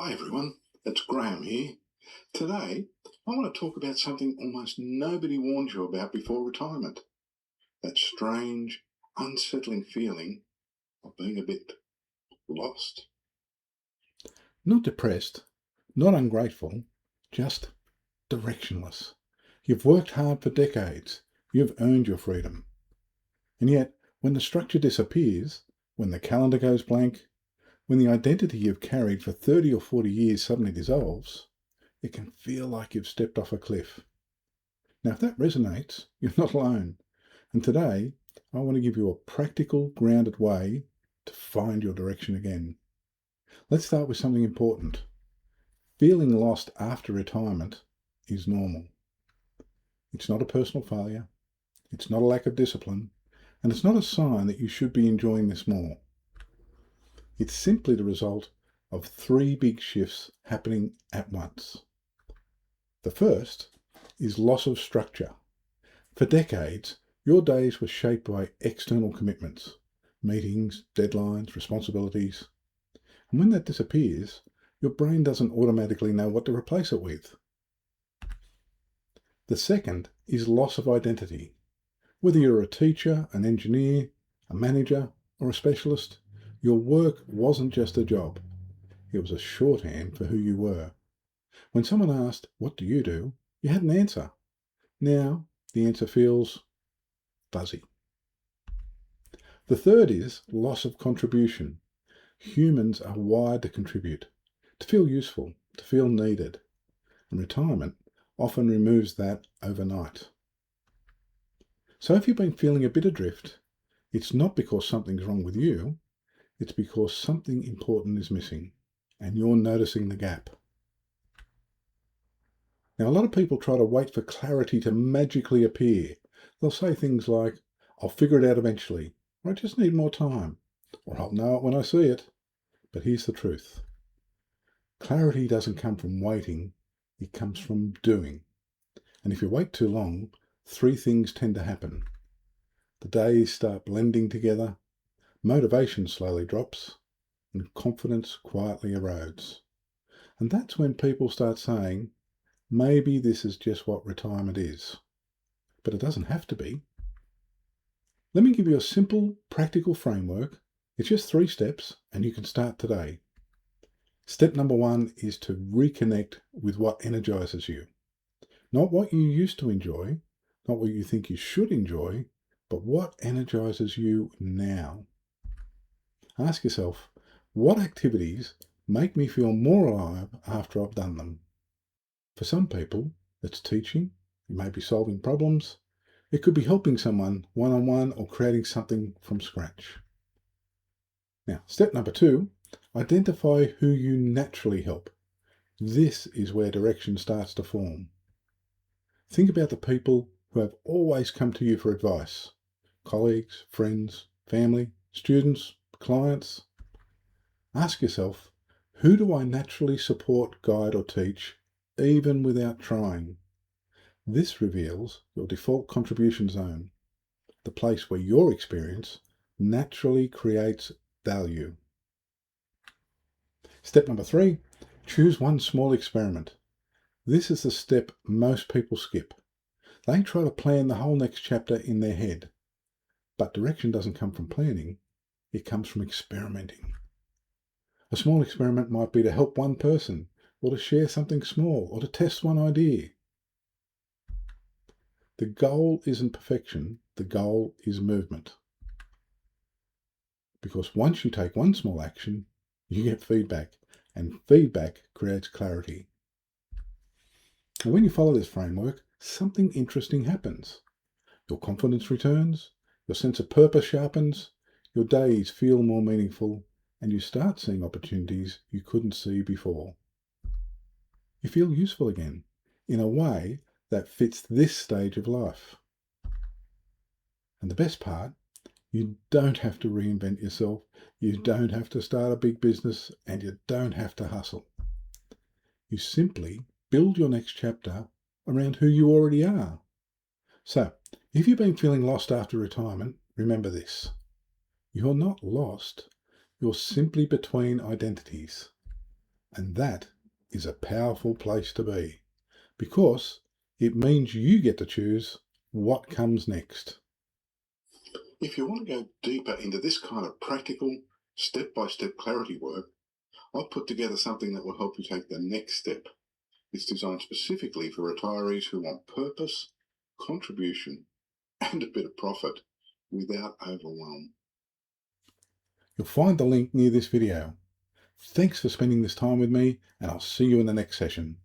Hi everyone, it's Graeme here. Today, I want to talk about something almost nobody warned you about before retirement. That strange, unsettling feeling of being a bit lost. Not depressed, not ungrateful, just directionless. You've worked hard for decades. You've earned your freedom. And yet, when the structure disappears, when the calendar goes blank, when the identity you've carried for 30 or 40 years suddenly dissolves, it can feel like you've stepped off a cliff. Now, if that resonates, you're not alone. And today, I want to give you a practical, grounded way to find your direction again. Let's start with something important. Feeling lost after retirement is normal. It's not a personal failure, it's not a lack of discipline, and it's not a sign that you should be enjoying this more. It's simply the result of three big shifts happening at once. The first is loss of structure. For decades, your days were shaped by external commitments, meetings, deadlines, responsibilities. And when that disappears, your brain doesn't automatically know what to replace it with. The second is loss of identity. Whether you're a teacher, an engineer, a manager, or a specialist, your work wasn't just a job. It was a shorthand for who you were. When someone asked, "What do you do?" you had an answer. Now, the answer feels fuzzy. The third is loss of contribution. Humans are wired to contribute, to feel useful, to feel needed. And retirement often removes that overnight. So if you've been feeling a bit adrift, it's not because something's wrong with you, it's because something important is missing, and you're noticing the gap. Now, a lot of people try to wait for clarity to magically appear. They'll say things like, "I'll figure it out eventually," or "I just need more time," or "I'll know it when I see it." But here's the truth. Clarity doesn't come from waiting, it comes from doing. And if you wait too long, three things tend to happen. The days start blending together, motivation slowly drops, and confidence quietly erodes. And that's when people start saying, maybe this is just what retirement is. But it doesn't have to be. Let me give you a simple, practical framework. It's just 3 steps, and you can start today. Step number 1 is to reconnect with what energises you. Not what you used to enjoy, not what you think you should enjoy, but what energises you now. Ask yourself, what activities make me feel more alive after I've done them? For some people, it's teaching, it may be solving problems, it could be helping someone one-on-one or creating something from scratch. Now, step number 2, identify who you naturally help. This is where direction starts to form. Think about the people who have always come to you for advice. Colleagues, friends, family, students, clients. Ask yourself, who do I naturally support, guide, or teach, even without trying? This reveals your default contribution zone, the place where your experience naturally creates value. Step number 3, choose one small experiment. This is the step most people skip. They try to plan the whole next chapter in their head. But direction doesn't come from planning, it comes from experimenting. A small experiment might be to help one person, or to share something small, or to test one idea. The goal isn't perfection, the goal is movement. Because once you take one small action, you get feedback, and feedback creates clarity. And when you follow this framework, something interesting happens. Your confidence returns, your sense of purpose sharpens, your days feel more meaningful, and you start seeing opportunities you couldn't see before. You feel useful again, in a way that fits this stage of life. And the best part, you don't have to reinvent yourself, you don't have to start a big business, and you don't have to hustle. You simply build your next chapter around who you already are. So, if you've been feeling lost after retirement, remember this. You're not lost, you're simply between identities. And that is a powerful place to be, because it means you get to choose what comes next. If you want to go deeper into this kind of practical, step-by-step clarity work, I've put together something that will help you take the next step. It's designed specifically for retirees who want purpose, contribution, and a bit of profit without overwhelm. You'll find the link near this video. Thanks for spending this time with me, and I'll see you in the next session.